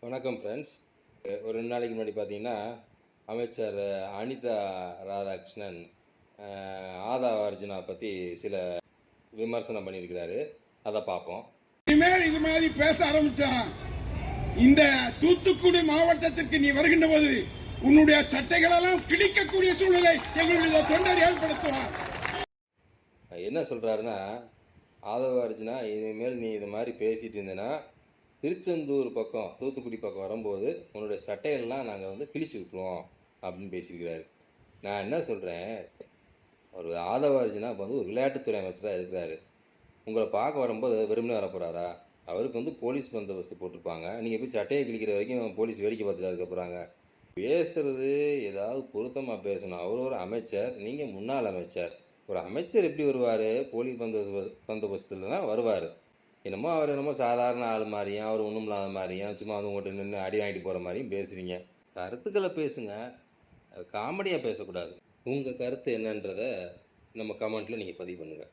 வணக்கம் ஃப்ரெண்ட்ஸ். ஒரு 2 நாளைக்கு முன்னாடி பார்த்தீங்கன்னா, அமைச்சர் அனிதா ராதாகிருஷ்ணன் ஆதவ அர்ஜுனா பற்றி சில விமர்சனம் பண்ணியிருக்கிறாரு. அதை பார்ப்போம். இனிமேல் இது மாதிரி பேச ஆரம்பிச்சா இந்த தூத்துக்குடி மாவட்டத்திற்கு நீ வருகின்ற போது உன்னுடைய சட்டைகளெல்லாம் கிழிக்கக்கூடிய சூழ்நிலை எங்களுடைய தொண்டர் ஏற்படுத்துவார். என்ன சொல்றாருன்னா, ஆதவ அர்ஜுனா இனிமேல் நீ இது மாதிரி பேசிட்டு இருந்தேன்னா திருச்செந்தூர் பக்கம் தூத்துக்குடி பக்கம் வரும்போது உன்னுடைய சட்டையெல்லாம் நாங்கள் கிழிச்சு விட்டுருவோம் அப்படின்னு பேசியிருக்கிறாரு. நான் என்ன சொல்கிறேன், ஒரு ஆதவ அர்ஜுனா இப்போ ஒரு விளையாட்டுத்துறை அமைச்சராக இருக்கிறாரு. உங்களை பார்க்க வரும்போது வெறுமனே வரப்போறாரா? அவருக்கு போலீஸ் பந்தோபஸ்து போட்டிருப்பாங்க. நீங்கள் போய் சட்டையை கிழிக்கிற வரைக்கும் போலீஸ் வேடிக்கை பார்த்துட்டு இருக்க போகிறாங்க. பேசுறது ஏதாவது பொருத்தமாக பேசணும். அவர் ஒரு அமைச்சர், நீங்கள் முன்னாள் அமைச்சர். ஒரு அமைச்சர் எப்படி வருவார்? போலீஸ் பந்தோபஸ்துல தான் வருவார். அவர் என்னமோ சாதாரண ஆள் மாதிரியும் அவர் ஒன்றும் இல்லாத மாதிரியும் சும்மா உங்கள்கிட்ட நின்று அடி வாங்கிட்டு போகிற மாதிரியும் பேசுகிறீங்க. கருத்துக்களை பேசுங்க, காமெடியாக பேசக்கூடாது. உங்கள் கருத்து என்னன்றதை நம்ம கமெண்ட்டில் நீங்கள் பதிவு பண்ணுங்கள்.